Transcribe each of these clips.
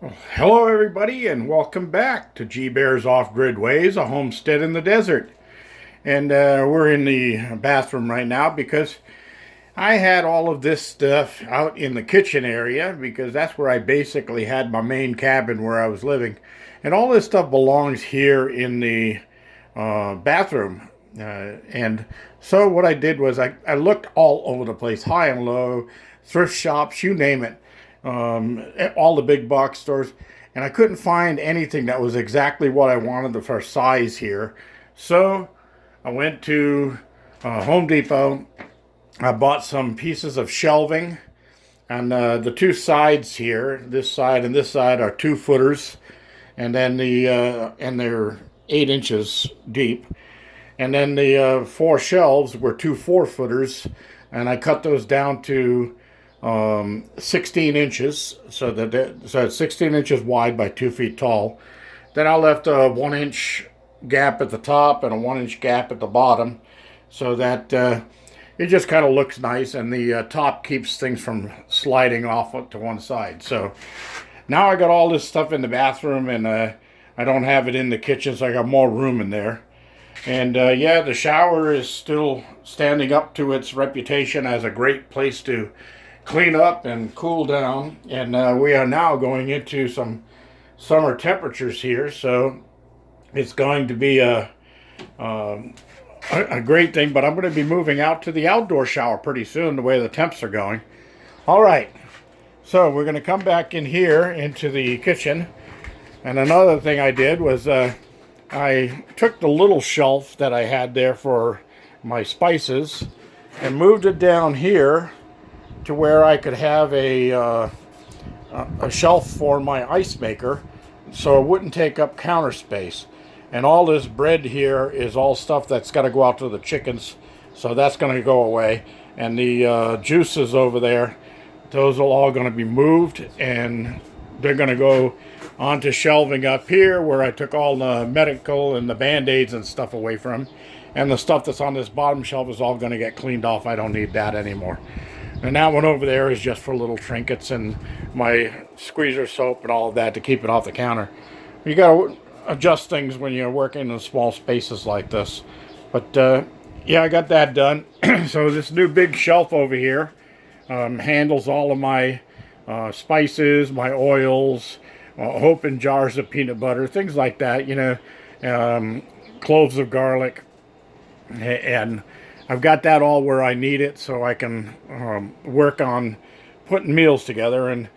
Well, hello, everybody, and welcome back to G Bear's Off-Grid Ways, a homestead in the desert. And we're in the bathroom right now because I had all of this stuff out in the kitchen area because that's where I basically had my main cabin where I was living. And all this stuff belongs here in the bathroom. And so what I did was I looked all over the place, high and low, thrift shops, you name it, all the big box stores, and I couldn't find anything that was exactly what I wanted for size here. So I went to Home Depot. I bought some pieces of shelving, and the two sides here, this side and this side, are 2 footers, and then and they're 8 inches deep. And then the 4 shelves were 2 4-footers, and I cut those down to 16 inches, so it's 16 inches wide by 2 feet tall. Then I left a 1 inch gap at the top and a 1 inch gap at the bottom, so that it just kind of looks nice, and the top keeps things from sliding off to one side. So now I got all this stuff in the bathroom, and I don't have it in the kitchen, so I got more room in there. And yeah, the shower is still standing up to its reputation as a great place to clean up and cool down. And we are now going into some summer temperatures here, so it's going to be a great thing. But I'm going to be moving out to the outdoor shower pretty soon, the way the temps are going. All right, so we're going to come back in here into the kitchen. And another thing I did was I took the little shelf that I had there for my spices and moved it down here to where I could have a shelf for my ice maker, so it wouldn't take up counter space. And all this bread here is all stuff that's got to go out to the chickens, so that's going to go away. And the juices over there, those are all going to be moved, and they're going to go onto shelving up here where I took all the medical and the band-aids and stuff away from. And the stuff that's on this bottom shelf is all going to get cleaned off. I don't need that anymore. And that one over there is just for little trinkets and my squeezer soap and all of that to keep it off the counter. You got to adjust things when you're working in small spaces like this. But yeah, I got that done. So this new big shelf over here handles all of my spices, my oils, open jars of peanut butter, things like that, cloves of garlic. And I've got that all where I need it, so I can work on putting meals together. And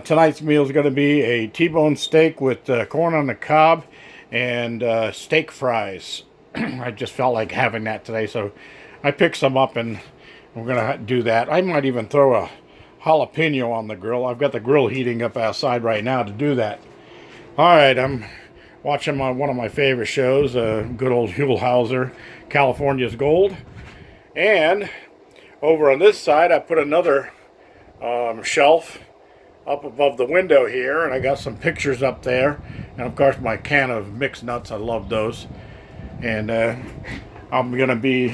tonight's meal is going to be a T-bone steak with corn on the cob and steak fries. I just felt like having that today, so I picked some up, and we're going to do that. I might even throw a jalapeno on the grill. I've got the grill heating up outside right now to do that. All right, I'm watching one of my favorite shows, good old Huell Hauser, California's Gold. And over on this side, I put another shelf up above the window here, and I got some pictures up there. And of course, my can of mixed nuts, I love those. And I'm going to be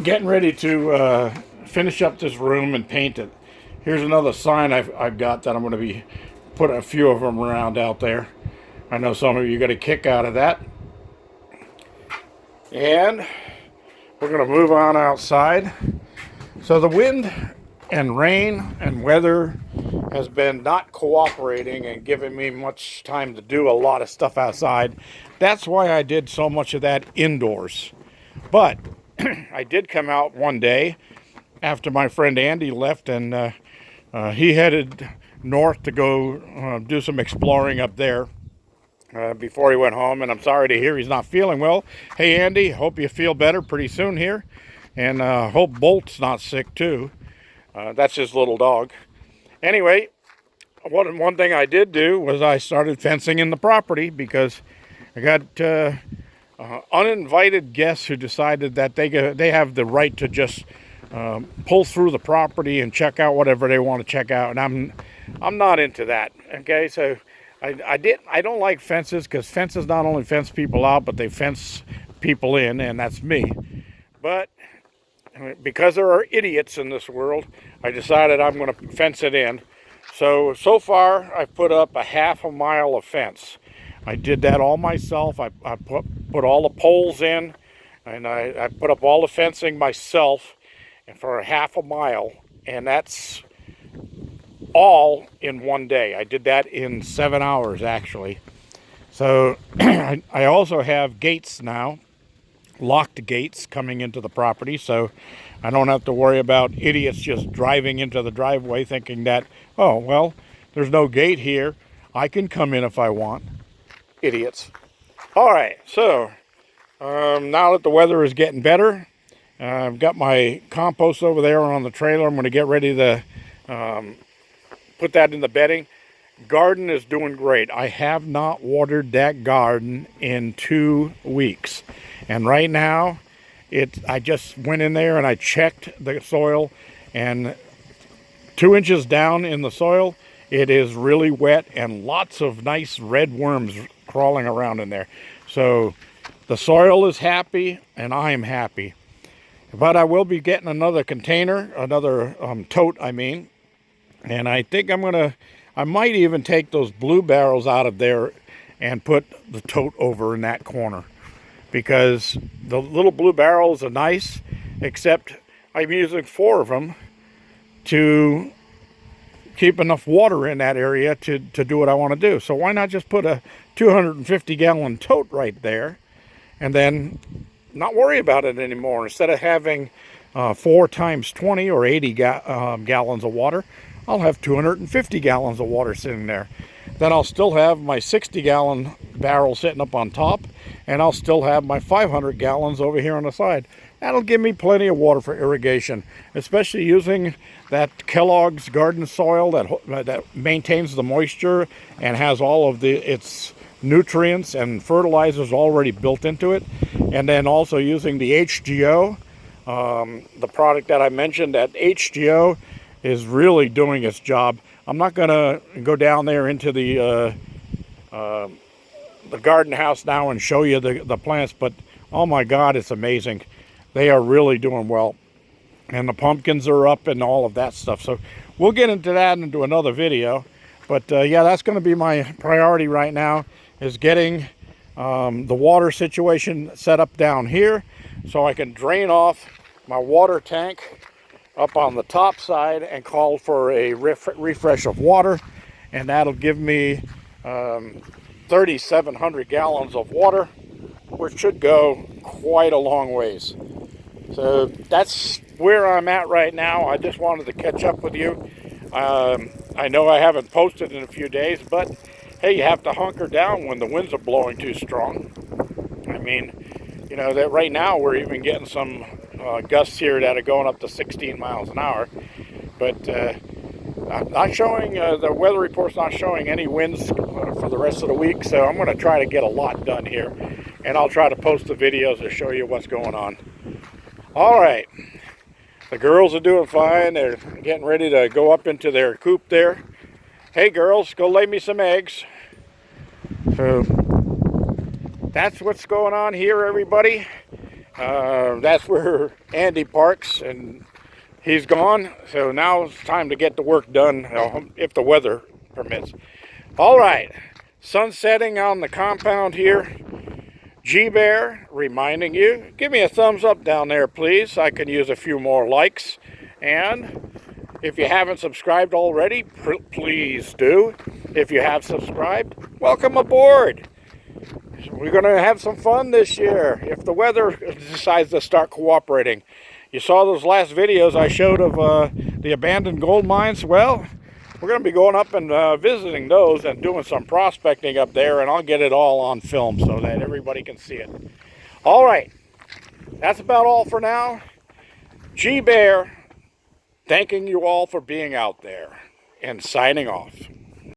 getting ready to finish up this room and paint it. Here's another sign I've got that I'm going to be putting a few of them around out there. I know some of you got a kick out of that. And we're going to move on outside. So the wind and rain and weather has been not cooperating and giving me much time to do a lot of stuff outside. That's why I did so much of that indoors. But I did come out one day after my friend Andy left, and he headed north to go do some exploring up there before he went home. And I'm sorry to hear he's not feeling well. Hey, Andy, hope you feel better pretty soon here. And hope Bolt's not sick, too. That's his little dog. Anyway, one thing I did do was I started fencing in the property because I got uninvited guests who decided that they have the right to just pull through the property and check out whatever they want to check out, and I'm not into that. Okay, so I don't like fences, because fences not only fence people out, but they fence people in, and that's me. But because there are idiots in this world, I decided I'm going to fence it in. So far I've put up a ½ mile of fence. I did that all myself. I put all the poles in, and I put up all the fencing myself for a ½ mile, and that's all in one day. I did that in 7 hours actually. So I also have gates now, locked gates coming into the property, so I don't have to worry about idiots just driving into the driveway thinking that, oh, well, there's no gate here, I can come in if I want. Idiots. All right, so now that the weather is getting better, I've got my compost over there on the trailer. I'm going to get ready to put that in the bedding. Garden is doing great. I have not watered that garden in 2 weeks. And right now, I just went in there and I checked the soil, and 2 inches down in the soil, it is really wet and lots of nice red worms crawling around in there. So the soil is happy and I am happy. But I will be getting another container, another tote, I mean. And I think I might even take those blue barrels out of there and put the tote over in that corner. Because the little blue barrels are nice, except I'm using 4 of them to keep enough water in that area to do what I want to do. So why not just put a 250-gallon tote right there and then not worry about it anymore? Instead of having 4 times 20 or 80 gallons of water, I'll have 250 gallons of water sitting there. Then I'll still have my 60-gallon barrel sitting up on top, and I'll still have my 500 gallons over here on the side. That'll give me plenty of water for irrigation, especially using that Kellogg's garden soil that maintains the moisture and has all of its nutrients and fertilizers already built into it. And then also using the HGO, the product that I mentioned, that HGO is really doing its job. I'm not going to go down there into the garden house now and show you the plants, but oh my God, it's amazing. They are really doing well. And the pumpkins are up and all of that stuff. So we'll get into that into another video. But yeah, that's going to be my priority right now, is getting the water situation set up down here so I can drain off my water tank up on the top side and call for a refresh of water, and that'll give me 3,700 gallons of water, which should go quite a long ways. So that's where I'm at right now. I just wanted to catch up with you. I know I haven't posted in a few days, but hey, you have to hunker down when the winds are blowing too strong. I mean, you know, that right now we're even getting some gusts here that are going up to 16 miles an hour, but not showing, the weather report's not showing any winds for the rest of the week, so I'm going to try to get a lot done here, and I'll try to post the videos to show you what's going on. All right, the girls are doing fine. They're getting ready to go up into their coop there. Hey girls, go lay me some eggs. So that's what's going on here, everybody. That's where Andy parks, and he's gone. So now it's time to get the work done, if the weather permits. All right, sun setting on the compound here. G-Bear reminding you, give me a thumbs up down there, please. I can use a few more likes. And if you haven't subscribed already, please do. If you have subscribed, welcome aboard. We're going to have some fun this year if the weather decides to start cooperating. You saw those last videos I showed of the abandoned gold mines. Well, we're going to be going up and visiting those and doing some prospecting up there, and I'll get it all on film so that everybody can see it. All right, that's about all for now. G-Bear, thanking you all for being out there and signing off.